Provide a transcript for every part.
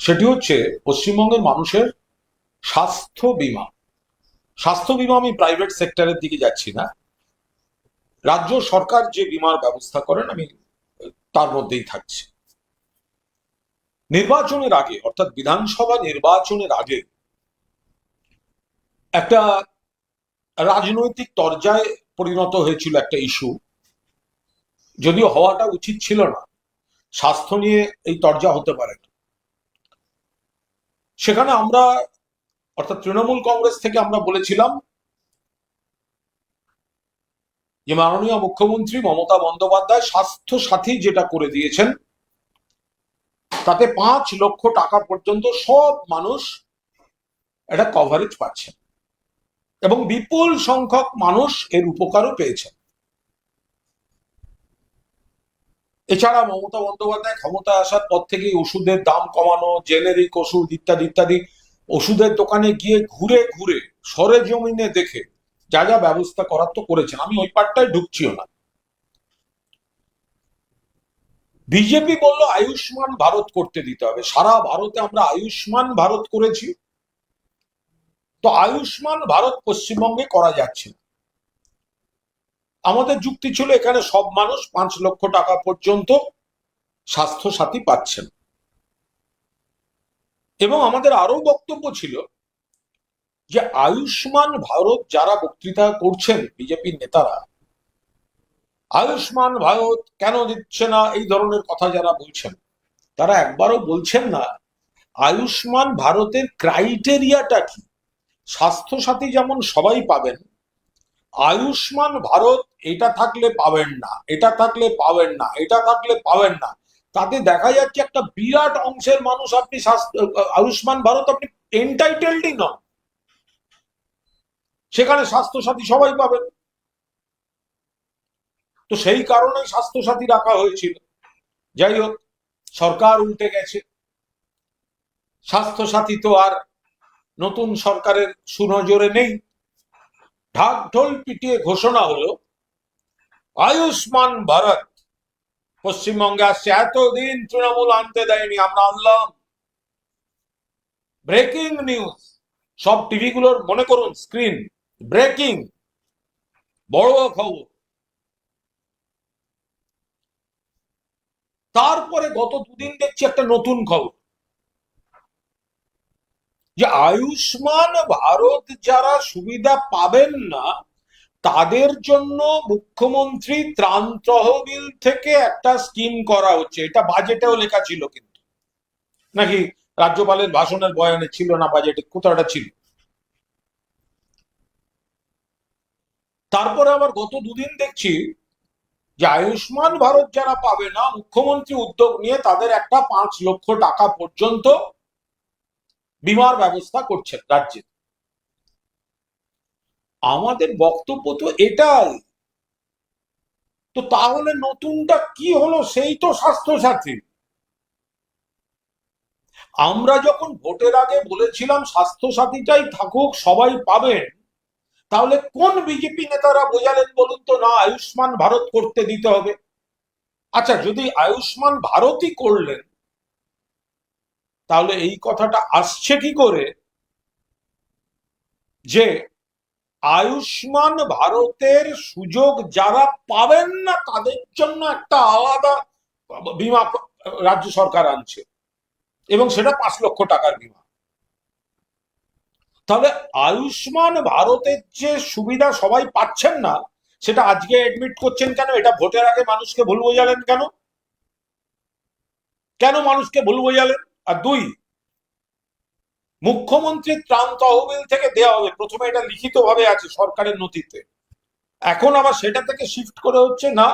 সেটি হচ্ছে পশ্চিমবঙ্গের মানুষের স্বাস্থ্য বীমা। স্বাস্থ্য বীমা, আমি প্রাইভেট সেক্টরের দিকে যাচ্ছি না, রাজ্য সরকার যে বীমার ব্যবস্থা করেন আমি তার মধ্যেই থাকছি। নির্বাচনের আগে, অর্থাৎ বিধানসভা নির্বাচনের আগে একটা রাজনৈতিক তরজায় পরিণত হয়েছিল একটা ইস্যু, যদিও হওয়াটা উচিত ছিল না। স্বাস্থ্য নিয়ে এই তরজা হতে পারে না। সেখানে আমরা, অর্থাৎ তৃণমূল কংগ্রেস থেকে আমরা বলেছিলাম যে মাননীয় মুখ্যমন্ত্রী মমতা বন্দ্যোপাধ্যায় স্বাস্থ্য সাথী যেটা করে দিয়েছেন, তাতে 5 লক্ষ টাকা পর্যন্ত সব মানুষ এটা কভারেজ পাচ্ছেন এবং বিপুল সংখ্যক মানুষ এর উপকারও পেয়েছেন। এছাড়া মমতা বন্দ্যোপাধ্যায় ক্ষমতায় আসার পর থেকেই ওষুধের দাম কমানো, জেনেরিক ওষুধ ইত্যাদি ইত্যাদি, ওষুধের দোকানে গিয়ে ঘুরে ঘুরে সরেজমিনে দেখে যা যা ব্যবস্থা করার তো করেছেন, আমি ওই পার্টটায় ঢুকছিও না। বিজেপি বললো আয়ুষ্মান ভারত করতে দিতে হবে, সারা ভারতে আমরা আয়ুষ্মান ভারত করেছি, তো আয়ুষ্মান ভারত পশ্চিমবঙ্গে করা যাচ্ছে না। আমাদের যুক্তি ছিল এখানে সব মানুষ 5 লক্ষ টাকা পর্যন্ত স্বাস্থ্য সাথী পাচ্ছেন। এবং আমাদের আরো বক্তব্য ছিল যে আয়ুষ্মান ভারত যারা বক্তৃতা করছেন বিজেপির নেতারা, আয়ুষ্মান ভারত কেন দিচ্ছে না এই ধরনের কথা যারা বলছেন, তারা একবারও বলছেন না আয়ুষ্মান ভারতের ক্রাইটেরিয়াটা কি। স্বাস্থ্য সাথী যেমন সবাই পাবেন, আয়ুষ্মান ভারত এটা থাকলে পাবেন না, এটা থাকলে পাবেন না, এটা থাকলে পাবেন না। তাতে দেখা যাচ্ছে একটা বিরাট অংশের মানুষ আপনি আয়ুষ্মান ভারত আপনি এন্টাইটেলডই নন, সেখানে স্বাস্থ্য সাথী সবাই পাবেন। তো সেই কারণেই স্বাস্থ্য সাথী রাখা হয়েছিল। যাই হোক, সরকার উল্টে গেছে, স্বাস্থ্য সাথী তো আর নতুন সরকারের সুনজরে নেই। ঢাক ঢোল পিটিয়ে ঘোষণা হলো আয়ুষ্মান ভারত পশ্চিমবঙ্গে আসছে। এতদিন তৃণমূল আনতে দেয়নি, আমরা আনলাম। ব্রেকিং নিউজ, সব টিভি গুলোর মনে করুন স্ক্রিন, ব্রেকিং, বড় খবর। তারপরে গত দুদিন দেখছি একটা নতুন খবর, যে আয়ুষ্মান ভারত যারা সুবিধা পাবেন না তাদের জন্য মুখ্যমন্ত্রী ত্রাণ তহবিল থেকে একটা স্কিম করা হচ্ছে। এটা বাজেটেও লেখা ছিল, কিন্তু নাকি রাজ্যপালের ভাষণের বয়ানে ছিল না, বাজেটে কোথাটা ছিল। তারপরে আবার গত দুদিন দেখছি যে আয়ুষ্মান ভারত যারা পাবে না, মুখ্যমন্ত্রী উদ্যোগ নিয়ে তাদের একটা 5 লক্ষ টাকা পর্যন্ত বিমার ব্যবস্থা করছেন রাজ্যে। আমাদের বক্তব্য তো এটাই। তো তাহলে নতুনটা কি হলো? সেই তো স্বাস্থ্য সাথী। আমরা যখন ভোটের আগে বলেছিলাম স্বাস্থ্য সাথীটাই থাকুক, সবাই পাবেন, তাহলে কোন বিজেপি নেতারা বোঝালেন বলুন তো, না আয়ুষ্মান ভারত করতে দিতে হবে। আচ্ছা, যদি আয়ুষ্মান ভারতই করলেন, তাহলে এই কথাটা আসছে কি করে যে আয়ুষ্মান ভারতের সুযোগ যারা পাবেন না তাদের জন্য একটা আলাদা বীমা রাজ্য সরকার আনছে, এবং সেটা 5 লক্ষ টাকার বীমা। তাহলে আয়ুষ্মান ভারতের যে সুবিধা সবাই পাচ্ছেন না, সেটা আজকে এডমিট করছেন কেন? এটা ভোটের আগে মানুষকে ভুল বোঝালেন কেন? কেন মানুষকে ভুল বোঝালেন? আর দুই, মুখ্যমন্ত্রীর ত্রাণ তহবিল থেকে দেওয়া হবে, প্রথমে এটা লিখিত ভাবে আছে সরকারের নথিতে, এখন আবার সেটা থেকে শিফট করে হচ্ছে না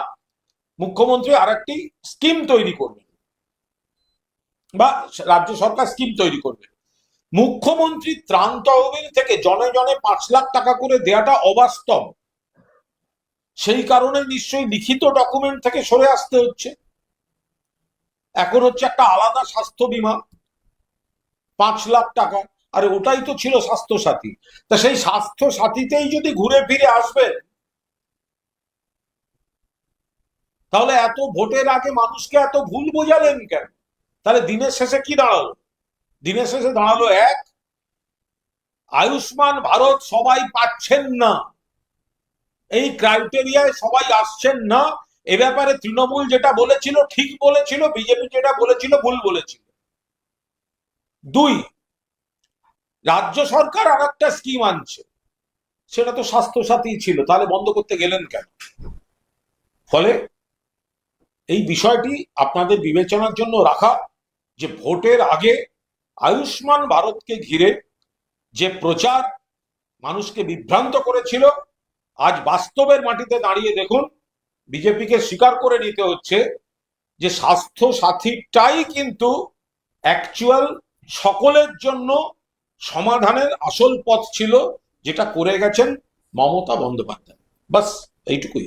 মুখ্যমন্ত্রী আর একটি স্কিম তৈরি করবেন বা রাজ্য সরকার স্কিম তৈরি করবে। মুখ্যমন্ত্রী ত্রাণ তহবিল থেকে জনে জনে 5 লাখ টাকা করে দেওয়াটা অবাস্তব, সেই কারণে নিশ্চয়ই লিখিত ডকুমেন্ট থেকে সরে আসতে হচ্ছে। এখন হচ্ছে একটা আলাদা স্বাস্থ্য বীমা 5 লাখ টাকা, আরে ওটাই তো ছিল স্বাস্থ্য সাথী। তা সেই স্বাস্থ্য সাথীতেই যদি ঘুরে ফিরে আসবেন, তাহলে এত ভোটের আগে মানুষকে এত ভুল বোঝালেন কেন? তাহলে দিনের শেষে কি দাঁড়ালো? দিনের শেষে দাঁড়ালো এক, আয়ুষ্মান ভারত সবাই পাচ্ছেন না, এই ক্রাইটেরিয়ায় সবাই আসছেন না। এ ব্যাপারে তৃণমূল যেটা বলেছিল ঠিক বলেছিল, বিজেপি যেটা বলেছিল ভুল বলেছিল। দুই, রাজ্য সরকার আর একটা স্কিম আনছে, সেটা তো স্বাস্থ্যসাথী ছিল, তাহলে বন্ধ করতে গেলেন কেন? ফলে এই বিষয়টি আপনাদের বিবেচনার জন্য রাখা, যে ভোটের আগে আয়ুষ্মান ভারতকে ঘিরে যে প্রচার মানুষকে বিভ্রান্ত করেছিল, আজ বাস্তবের মাটিতে দাঁড়িয়ে দেখুন বিজেপিকে স্বীকার করে নিতে হচ্ছে যে স্বাস্থ্য সাথীটাই কিন্তু অ্যাকচুয়াল সকলের জন্য সমাধানের আসল পথ ছিল, যেটা করে গেছেন মমতা বন্দ্যোপাধ্যায়। বাস এইটুকুই।